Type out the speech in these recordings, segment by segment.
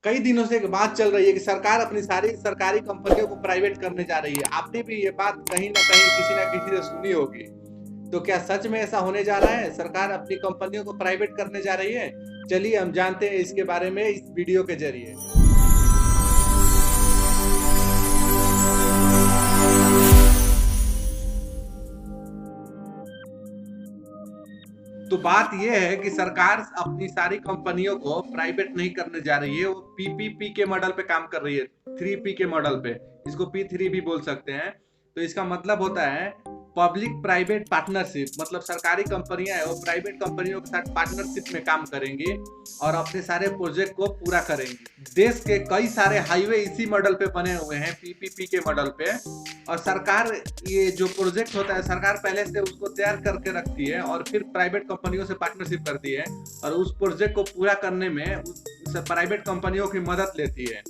कई दिनों से एक बात चल रही है कि सरकार अपनी सारी सरकारी कंपनियों को प्राइवेट करने जा रही है। आपने भी ये बात कहीं ना कहीं किसी ना किसी से सुनी होगी। तो क्या सच में ऐसा होने जा रहा है? सरकार अपनी कंपनियों को प्राइवेट करने जा रही है? चलिए हम जानते हैं इसके बारे में इस वीडियो के जरिए। तो बात यह है कि सरकार अपनी सारी कंपनियों को प्राइवेट नहीं करने जा रही है, वो पीपीपी के मॉडल पे काम कर रही है, 3P के मॉडल पे। इसको P3 भी बोल सकते हैं। तो इसका मतलब होता है पब्लिक प्राइवेट पार्टनरशिप। मतलब सरकारी कंपनियां है वो प्राइवेट कंपनियों के साथ पार्टनरशिप में काम करेंगी और अपने सारे प्रोजेक्ट को पूरा करेंगी। देश के कई सारे हाईवे इसी मॉडल पे बने हुए हैं, पीपीपी के मॉडल पे। और सरकार ये जो प्रोजेक्ट होता है सरकार पहले से उसको तैयार करके रखती है और फिर प्राइवेट कंपनियों से पार्टनरशिप करती है और उस प्रोजेक्ट को पूरा करने में उस प्राइवेट कंपनियों की मदद लेती है।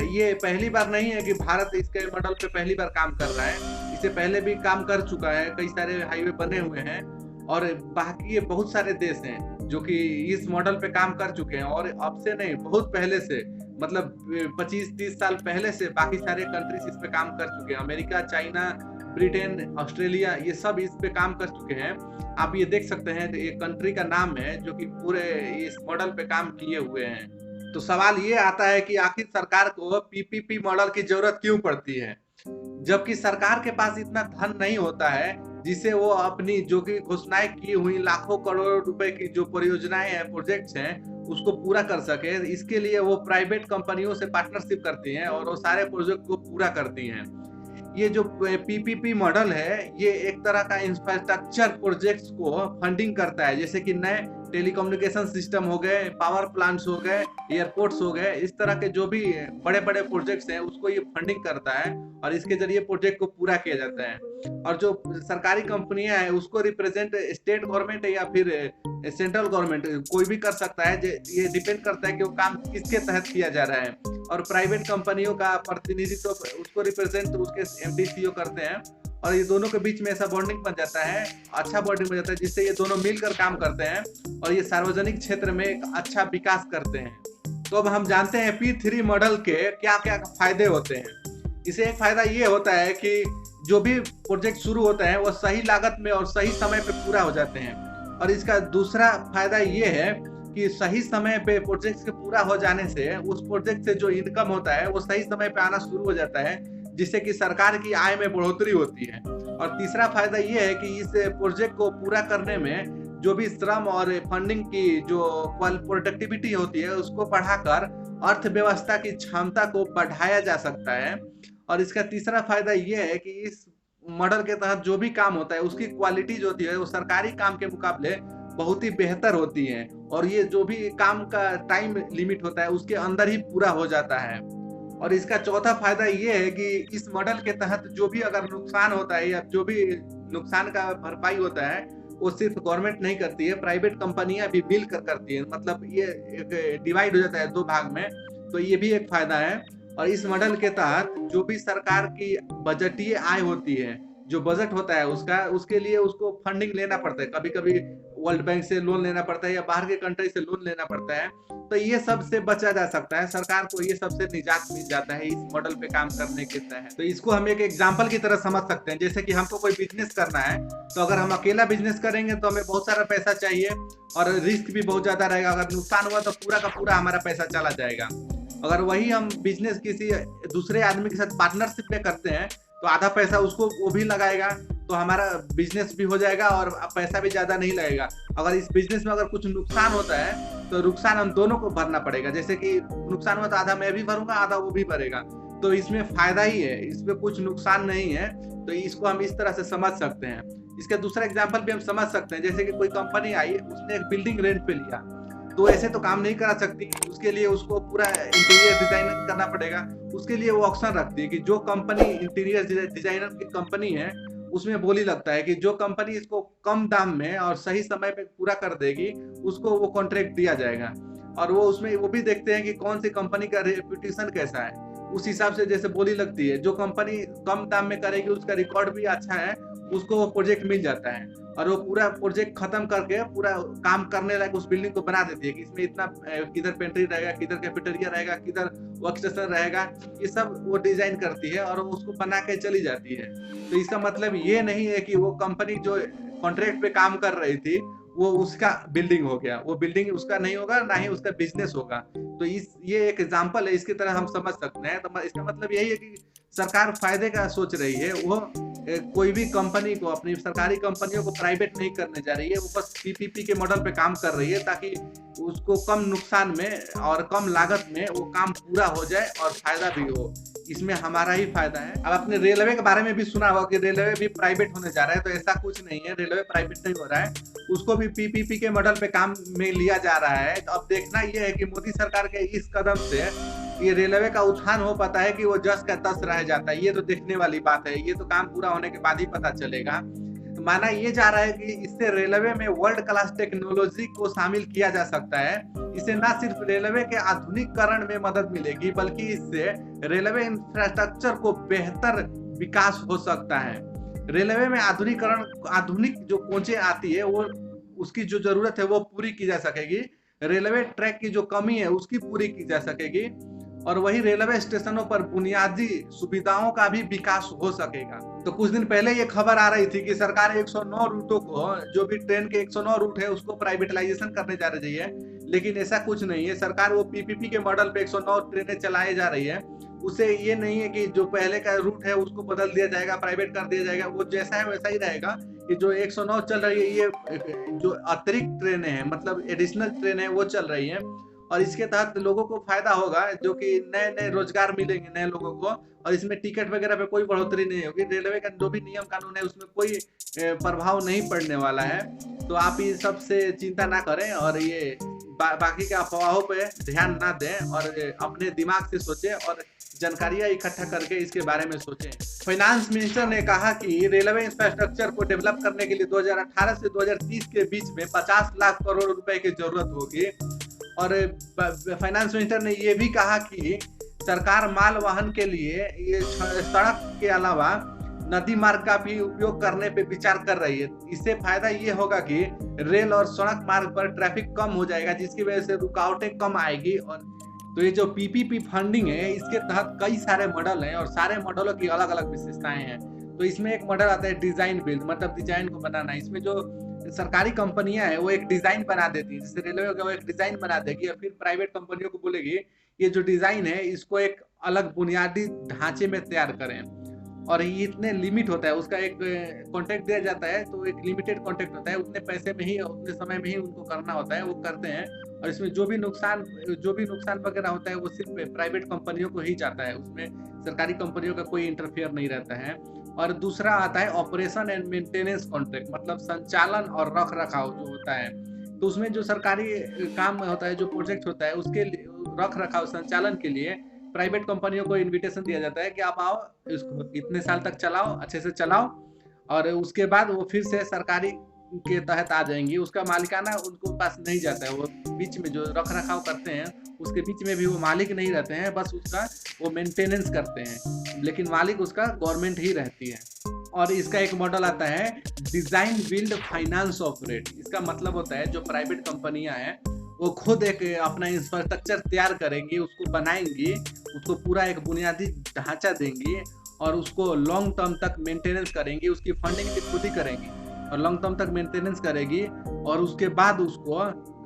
ये पहली बार नहीं है कि भारत इसके मॉडल पे पहली बार काम कर रहा है, इससे पहले भी काम कर चुका है। कई सारे हाईवे बने हुए हैं और बाकी ये बहुत सारे देश हैं जो कि इस मॉडल पे काम कर चुके हैं और अब से नहीं, बहुत पहले से, मतलब 25-30 साल पहले से बाकी सारे कंट्रीज इस पे काम कर चुके हैं। अमेरिका, चाइना, ब्रिटेन, ऑस्ट्रेलिया, ये सब इस पे काम कर चुके हैं। आप ये देख सकते हैं एक कंट्री का नाम है जो कि पूरे इस मॉडल पे काम किए हुए हैं। तो सवाल ये आता है कि आखिर सरकार को पीपीपी मॉडल की जरूरत क्यों पड़ती है, जबकि सरकार के पास इतना धन नहीं होता है जिसे वो अपनी जो कि घोषणाएं की हुई लाखों करोड़ रुपए की जो परियोजनाएं हैं, प्रोजेक्ट्स हैं, उसको पूरा कर सके। इसके लिए वो प्राइवेट कंपनियों से पार्टनरशिप करती हैं और वो सारे प्रोजेक्ट को पूरा करती हैं। ये जो पीपीपी मॉडल है ये एक तरह का इंफ्रास्ट्रक्चर प्रोजेक्ट्स को फंडिंग करता है, जैसे कि नए टेलीकम्युनिकेशन सिस्टम हो गए, पावर प्लांट्स हो गए, एयरपोर्ट्स हो गए। इस तरह के जो भी बड़े बड़े प्रोजेक्ट्स हैं उसको ये फंडिंग करता है और इसके जरिए प्रोजेक्ट को पूरा किया जाता है। और जो सरकारी कंपनियां हैं उसको रिप्रेजेंट स्टेट गवर्नमेंट या फिर सेंट्रल गवर्नमेंट कोई भी कर सकता है। ये डिपेंड करता है कि वो काम किसके तहत किया जा रहा है। और प्राइवेट कंपनियों का प्रतिनिधित्व उसको रिप्रेजेंट उसके एमडी सीईओ करते हैं और ये दोनों के बीच में ऐसा बॉन्डिंग बन जाता है, अच्छा बॉन्डिंग बन जाता है, जिससे ये दोनों मिलकर काम करते हैं और ये सार्वजनिक क्षेत्र में एक अच्छा विकास करते हैं। तो अब हम जानते हैं P3 मॉडल के क्या क्या फायदे होते हैं। इसे एक फायदा ये होता है कि जो भी प्रोजेक्ट शुरू होता है वो सही लागत में और सही समय पे पूरा हो जाते हैं। और इसका दूसरा फायदा ये है कि सही समय पे प्रोजेक्ट के पूरा हो जाने से उस प्रोजेक्ट से जो इनकम होता है वो सही समय पे आना शुरू हो जाता है, जिससे कि सरकार की आय में बढ़ोतरी होती है। और तीसरा फायदा ये है कि इस प्रोजेक्ट को पूरा करने में जो भी श्रम और फंडिंग की जो प्रोडक्टिविटी होती है उसको बढ़ाकर अर्थव्यवस्था की क्षमता को बढ़ाया जा सकता है। और इसका तीसरा फायदा ये है कि इस मॉडल के तहत जो भी काम होता है उसकी क्वालिटी जो होती है वो सरकारी काम के मुकाबले बहुत ही बेहतर होती है और ये जो भी काम का टाइम लिमिट होता है उसके अंदर ही पूरा हो जाता है। और इसका चौथा फायदा ये है कि इस मॉडल के तहत जो भी अगर नुकसान होता है या जो भी नुकसान का भरपाई होता है वो सिर्फ गवर्नमेंट नहीं करती है, प्राइवेट कंपनियां भी मिलकर करती है। मतलब ये एक डिवाइड हो जाता है दो भाग में, तो ये भी एक फायदा है। और इस मॉडल के तहत जो भी सरकार की बजटीय आय होती है, जो बजट होता है उसके लिए उसको फंडिंग लेना पड़ता है। कभी कभी वर्ल्ड बैंक से लोन लेना पड़ता है या बाहर के कंट्री से लोन लेना पड़ता है। तो ये सब से बचा जा सकता है, सरकार को ये सबसे निजात मिल जाता है इस मॉडल पे काम करने के तहत। तो इसको हम एक एग्जांपल की तरह समझ सकते हैं, जैसे कि हमको कोई बिजनेस करना है तो अगर हम अकेला बिजनेस करेंगे तो हमें बहुत सारा पैसा चाहिए और रिस्क भी बहुत ज्यादा रहेगा। अगर नुकसान हुआ तो पूरा का पूरा हमारा पैसा चला जाएगा। अगर वही हम बिजनेस किसी दूसरे आदमी के साथ पार्टनरशिप में करते हैं तो आधा पैसा उसको वो भी लगाएगा, तो हमारा बिजनेस भी हो जाएगा और पैसा भी ज्यादा नहीं लगेगा। अगर इस बिजनेस में अगर कुछ नुकसान होता है तो नुकसान हम दोनों को भरना पड़ेगा, जैसे कि नुकसान हुआ तो आधा मैं भी भरूंगा, आधा वो भी भरेगा। तो इसमें फायदा ही है, इसमें कुछ नुकसान नहीं है। तो इसको हम इस तरह से समझ सकते हैं। इसका दूसरा एग्जाम्पल भी हम समझ सकते हैं, जैसे कि कोई कंपनी आई, उसने एक बिल्डिंग रेंट पे लिया, तो ऐसे तो काम नहीं करा सकती, उसके लिए उसको पूरा इंटीरियर डिजाइन करना पड़ेगा। उसके लिए वो ऑप्शन रखती है कि जो कंपनी इंटीरियर डिजाइनर की कंपनी है उसमें बोली लगता है कि जो कंपनी इसको कम दाम में और सही समय पे पूरा कर देगी उसको वो कॉन्ट्रैक्ट दिया जाएगा। और वो उसमें वो भी देखते हैं कि कौन सी कंपनी का रेपुटेशन कैसा है। उस हिसाब से जैसे बोली लगती है, जो कंपनी कम दाम में करेगी उसका रिकॉर्ड भी अच्छा है, उसको वो प्रोजेक्ट मिल जाता है और वो पूरा प्रोजेक्ट खत्म करके पूरा काम करने लायक उस बिल्डिंग को बना देती है कि इसमें इतना किधर पेंट्री रहेगा, किधर कैफेटेरिया रहेगा, किधर वर्क स्टेशन रहेगा, ये सब वो डिजाइन करती है और उसको बना के चली जाती है। तो इसका मतलब ये नहीं है कि वो कंपनी जो कॉन्ट्रैक्ट पे काम कर रही थी वो उसका बिल्डिंग हो गया, वो बिल्डिंग उसका नहीं होगा, ना ही उसका बिजनेस होगा। तो ये एक एग्जांपल है, इसकी तरह हम समझ सकते हैं। तो इसका मतलब यही है कि सरकार फायदे का सोच रही है, वो कोई भी कंपनी को, अपनी सरकारी कंपनियों को प्राइवेट नहीं करने जा रही है, वो बस पीपीपी के मॉडल पे काम कर रही है ताकि उसको कम नुकसान में और कम लागत में वो काम पूरा हो जाए और फायदा भी हो। इसमें हमारा ही फायदा है। अब आपने रेलवे के बारे में भी सुना होगा कि रेलवे भी प्राइवेट होने जा रहा है, तो ऐसा कुछ नहीं है, रेलवे प्राइवेट नहीं हो रहा है, उसको भी पीपीपी के मॉडल पे काम में लिया जा रहा है। तो अब देखना यह है कि मोदी सरकार के इस कदम से ये रेलवे का उत्थान हो पाता है कि वो जस का तस रह जाता है, ये तो देखने वाली बात है। ये तो काम पूरा होने के बाद ही पता चलेगा। माना ये जा रहा है कि इससे रेलवे में वर्ल्ड क्लास टेक्नोलॉजी को शामिल किया जा सकता है। इससे न सिर्फ रेलवे के आधुनिकीकरण में मदद मिलेगी, बल्कि इससे रेलवे इंफ्रास्ट्रक्चर को बेहतर विकास हो सकता है। रेलवे में आधुनिक जो कोचें आती है, वो उसकी जो जरूरत है वो पूरी की जा सकेगी। रेलवे ट्रैक की जो कमी है उसकी पूरी की जा सकेगी और वही रेलवे स्टेशनों पर बुनियादी सुविधाओं का भी विकास हो सकेगा। तो कुछ दिन पहले ये खबर आ रही थी कि सरकार 109 रूटों को, जो भी ट्रेन के 109 रूट है उसको प्राइवेटाइजेशन करने जा रही है, लेकिन ऐसा कुछ नहीं है। सरकार वो पीपीपी के मॉडल पे 109 ट्रेनें चलाए जा रही है। उसे ये नहीं है कि जो पहले का रूट है उसको बदल दिया जाएगा, प्राइवेट कर दिया जाएगा, वो जैसा है वैसा ही रहेगा। कि जो 109 चल रही है, ये जो अतिरिक्त ट्रेनें हैं, मतलब एडिशनल ट्रेनें वो चल रही हैं और इसके तहत लोगों को फायदा होगा, जो कि नए नए रोजगार मिलेंगे नए लोगों को। और इसमें टिकट वगैरह पे कोई बढ़ोतरी नहीं होगी। रेलवे का जो भी नियम कानून है उसमें कोई प्रभाव नहीं पड़ने वाला है। तो आप ये सब से चिंता ना करें और ये बाकी के अफवाहों पे ध्यान ना दें और अपने दिमाग से सोचें और जानकारियां इकट्ठा करके इसके बारे में सोचें। फाइनेंस मिनिस्टर ने कहा कि रेलवे इंफ्रास्ट्रक्चर को डेवलप करने के लिए 2018 से 2030 के बीच में 50 लाख करोड़ रुपए की जरूरत होगी। और फाइनेंस मिनिस्टर ने यह भी कहा कि सरकार माल वाहन के लिए ये सड़क के अलावा नदी मार्ग का भी उपयोग करने पे विचार कर रही है। इससे फायदा ये होगा कि रेल और सड़क मार्ग पर ट्रैफिक कम हो जाएगा, जिसकी वजह से रुकावटें कम आएगी। और तो ये जो पीपीपी फंडिंग है, इसके तहत कई सारे मॉडल हैं और सारे मॉडलों की अलग अलग विशेषताएं हैं। तो इसमें एक मॉडल आता है डिजाइन बिल्ड, मतलब डिजाइन को बनाना। इसमें जो सरकारी कंपनियां हैं वो एक डिजाइन बना देती है, जैसे रेलवे का वो एक डिजाइन बना देगी और फिर प्राइवेट कंपनियों को बोलेगी ये जो डिजाइन है इसको एक अलग बुनियादी ढांचे में तैयार करें। और ये इतने लिमिट होता है, उसका एक कॉन्ट्रैक्ट दिया जाता है, तो एक लिमिटेड कॉन्ट्रैक्ट होता है, उतने पैसे में ही उतने समय में ही उनको करना होता है, वो करते हैं। और इसमें जो भी नुकसान वगैरह होता है वो सिर्फ प्राइवेट कंपनियों को ही जाता है, उसमें सरकारी कंपनियों का कोई इंटरफेयर नहीं रहता है। और दूसरा आता है ऑपरेशन एंड मेंटेनेंस कॉन्ट्रैक्ट, मतलब संचालन और रख रखाव जो होता है। तो उसमें जो सरकारी काम होता है, जो प्रोजेक्ट होता है, उसके रख रखाव संचालन के लिए प्राइवेट कंपनियों को इनविटेशन दिया जाता है कि आप आओ, इसको इतने साल तक चलाओ, अच्छे से चलाओ, और उसके बाद वो फिर से सरकारी के तहत आ जाएंगी। उसका मालिकाना उनको पास नहीं जाता है, वो बीच में जो रख रखाव करते हैं उसके बीच में भी वो मालिक नहीं रहते हैं, बस उसका वो मेंटेनेंस करते हैं, लेकिन मालिक उसका गवर्नमेंट ही रहती है। और इसका एक मॉडल आता है डिजाइन बिल्ड फाइनेंस ऑपरेट। इसका मतलब होता है जो प्राइवेट कंपनियां हैं वो खुद एक अपना इंफ्रास्ट्रक्चर तैयार करेंगी, उसको बनाएंगी, उसको पूरा एक बुनियादी ढांचा देंगी और उसको लॉन्ग टर्म तक मेंटेनेंस करेंगी, उसकी फंडिंग भी खुद ही करेंगी और लॉन्ग टर्म तक मेंटेनेंस करेगी और उसके बाद उसको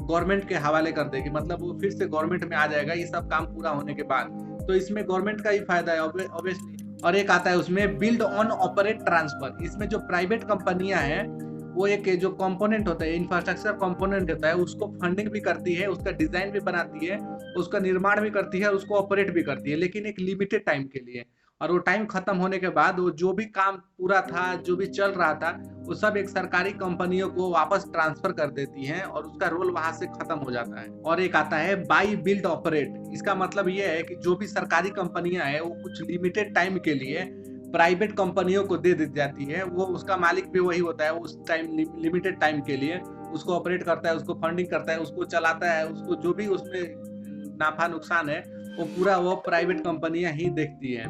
गवर्नमेंट के हवाले कर देगी, मतलब वो फिर से गवर्नमेंट में आ जाएगा ये सब काम पूरा होने के बाद। तो इसमें गवर्नमेंट का ही फायदा है ऑब्वियसली। और एक आता है उसमें बिल्ड ऑन ऑपरेट ट्रांसफर। इसमें जो प्राइवेट कंपनियां हैं वो एक जो कंपोनेंट होता है, इंफ्रास्ट्रक्चर कंपोनेंट होता है, उसको फंडिंग भी करती है, उसका डिजाइन भी बनाती है, उसका निर्माण भी करती है और उसको ऑपरेट भी करती है, लेकिन एक लिमिटेड टाइम के लिए। और वो टाइम खत्म होने के बाद वो जो भी काम पूरा था, जो भी चल रहा था, वो सब एक सरकारी कंपनियों को वापस ट्रांसफर कर देती हैं और उसका रोल वहां से खत्म हो जाता है। और एक आता है बाई बिल्ड ऑपरेट। इसका मतलब ये है कि जो भी सरकारी कंपनियां हैं वो कुछ लिमिटेड टाइम के लिए प्राइवेट कंपनियों को दे दी जाती है, वो उसका मालिक भी वही होता है, उस टाइम लिमिटेड टाइम के लिए उसको ऑपरेट करता है, उसको फंडिंग करता है, उसको चलाता है, उसको जो भी उसमें नाफा नुकसान है वो पूरा वो प्राइवेट कंपनियां ही देखती हैं,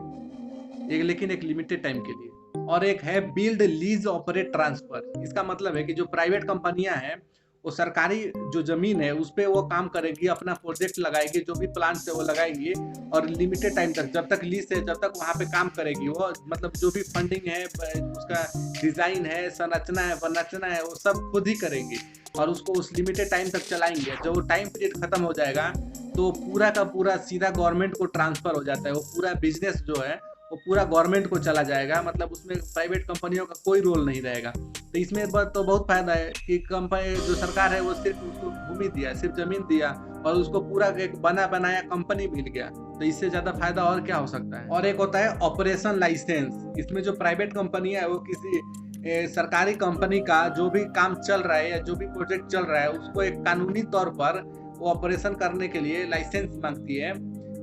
एक लेकिन एक लिमिटेड टाइम के लिए। और एक है बिल्ड लीज ऑपरेट ट्रांसफर। इसका मतलब है कि जो प्राइवेट कंपनियां हैं वो सरकारी जो जमीन है उस पर वो काम करेगी, अपना प्रोजेक्ट लगाएगी, जो भी प्लान है वो लगाएंगी, और लिमिटेड टाइम तक, जब तक लीज है जब तक वहाँ पे काम करेगी वो, मतलब जो भी फंडिंग है, उसका डिजाइन है, संरचना है, वरचना है, वो सब खुद ही करेंगी और उसको उस लिमिटेड टाइम तक चलाएंगे। जब वो टाइम पीरियड खत्म हो जाएगा तो पूरा का पूरा सीधा गवर्नमेंट को ट्रांसफर हो जाता है, वो पूरा बिजनेस जो है वो पूरा गवर्नमेंट को चला जाएगा, मतलब उसमें प्राइवेट कंपनियों का कोई रोल नहीं रहेगा। तो इसमें तो बहुत फायदा है कि कंपनी जो सरकार है वो सिर्फ उसको भूमि दिया, सिर्फ जमीन दिया और उसको पूरा एक बना बनाया कंपनी मिल गया। तो इससे ज्यादा फायदा और क्या हो सकता है। और एक होता है ऑपरेशन लाइसेंस। इसमें जो प्राइवेट कंपनी है वो किसी सरकारी कंपनी का जो भी काम चल रहा है या जो भी प्रोजेक्ट चल रहा है उसको एक कानूनी तौर पर वो ऑपरेशन करने के लिए लाइसेंस मांगती है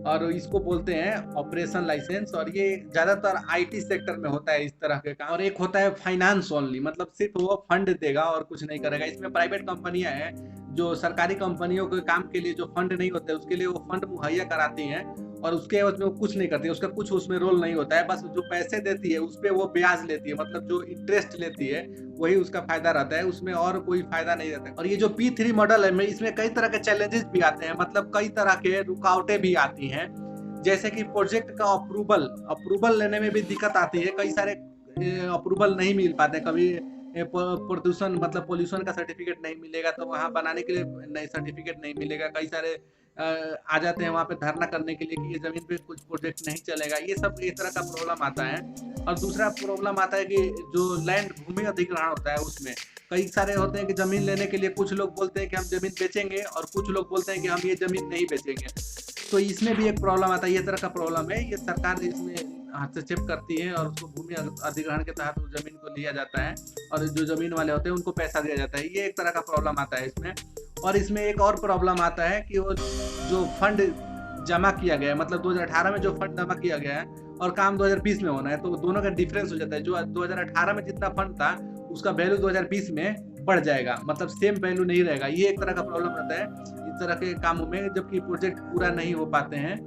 और इसको बोलते हैं ऑपरेशन लाइसेंस। और ये ज्यादातर आईटी सेक्टर में होता है इस तरह के काम। और एक होता है फाइनेंस ओनली, मतलब सिर्फ वो फंड देगा और कुछ नहीं करेगा। इसमें प्राइवेट कंपनियां हैं जो सरकारी कंपनियों के काम के लिए जो फंड नहीं होते उसके लिए वो फंड मुहैया कराती हैं और उसके एवज में वो कुछ नहीं करती है, उसका कुछ उसमें रोल नहीं होता है। बस जो पैसे देती है उस पर वो ब्याज लेती है, मतलब जो इंटरेस्ट लेती है वही उसका फायदा रहता है, उसमें और कोई फायदा नहीं रहता है। और ये जो P3 मॉडल है इसमें कई तरह के चैलेंजेस भी आते हैं, मतलब कई तरह के रुकावटें भी आती हैं, जैसे कि प्रोजेक्ट का अप्रूवल लेने में भी दिक्कत आती है। कई सारे अप्रूवल नहीं मिल पाते, कभी प्रदूषण मतलब पोल्यूशन का सर्टिफिकेट नहीं मिलेगा तो वहाँ बनाने के लिए नई सर्टिफिकेट नहीं मिलेगा। कई सारे आ जाते हैं वहाँ पे धरना करने के लिए कि ये जमीन पे कुछ प्रोजेक्ट नहीं चलेगा। ये सब इस तरह का प्रॉब्लम आता है। और दूसरा प्रॉब्लम आता है कि जो लैंड भूमि अधिग्रहण होता है उसमें कई सारे होते हैं कि जमीन लेने के लिए कुछ लोग बोलते हैं कि हम जमीन बेचेंगे और कुछ लोग बोलते हैं कि हम ये जमीन नहीं बेचेंगे। तो इसमें भी एक प्रॉब्लम आता है, ये तरह का प्रॉब्लम है। ये सरकार इसमें हस्तक्षेप करती है और उसको भूमि अधिग्रहण के तहत उस जमीन को लिया जाता है और जो जमीन वाले होते हैं उनको पैसा दिया जाता है। ये एक तरह का प्रॉब्लम आता है इसमें। और इसमें एक और प्रॉब्लम आता है कि वो जो फंड जमा किया गया है, मतलब 2018 में जो फंड जमा किया गया है और काम 2020 में होना है, तो दोनों का डिफरेंस हो जाता है। जो 2018 में जितना फंड था उसका वैल्यू 2020 में बढ़ जाएगा, मतलब सेम वैल्यू नहीं रहेगा। ये एक तरह का प्रॉब्लम रहता है इस तरह के कामों में, जबकि प्रोजेक्ट पूरा नहीं हो पाते हैं।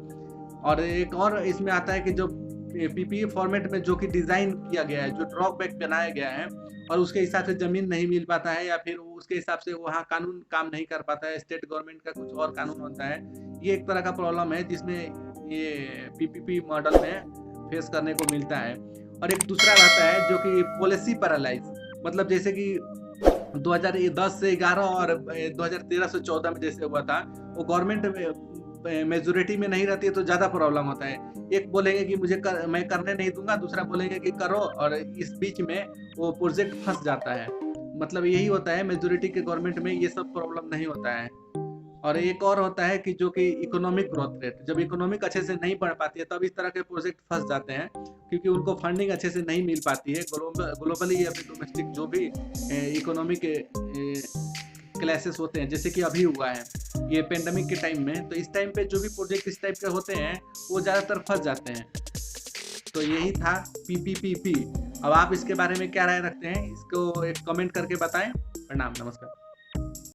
और एक और इसमें आता है कि जो पीपीए फॉर्मेट में जो कि डिजाइन किया गया है, जो ड्रॉप बैक बनाया गया है और उसके हिसाब से जमीन नहीं मिल पाता है या फिर उसके हिसाब से वहाँ कानून काम नहीं कर पाता है, स्टेट गवर्नमेंट का कुछ और कानून होता है। ये एक तरह का प्रॉब्लम है जिसमें ये पीपीपी मॉडल में फेस करने को मिलता है। और एक दूसरा रहता है जो कि पॉलिसी पैरालाइज, मतलब जैसे कि 2010 से 11 और 2013 से 14 में जैसे हुआ था, वो गवर्नमेंट मेजोरिटी में नहीं रहती है तो ज्यादा प्रॉब्लम होता है। एक बोलेंगे कि मैं करने नहीं दूंगा, दूसरा बोलेंगे कि करो, और इस बीच में वो प्रोजेक्ट फंस जाता है। मतलब यही होता है, मेजोरिटी के गवर्नमेंट में ये सब प्रॉब्लम नहीं होता है। और एक और होता है कि जो कि इकोनॉमिक ग्रोथ रेट, जब इकोनॉमिक अच्छे से नहीं बढ़ पाती है तब इस तरह के प्रोजेक्ट फंस जाते हैं, क्योंकि उनको फंडिंग अच्छे से नहीं मिल पाती है। ग्लोबली या फिर डोमेस्टिक जो भी इकोनॉमिक क्लासेस होते हैं, जैसे कि अभी हुआ है ये पेंडेमिक के टाइम में, तो इस टाइम पे जो भी प्रोजेक्ट इस टाइप के होते हैं वो ज़्यादातर फंस जाते हैं। तो यही था पीपीपी। अब आप इसके बारे में क्या राय रखते हैं, इसको एक कमेंट करके बताएं। प्रणाम, नमस्कार।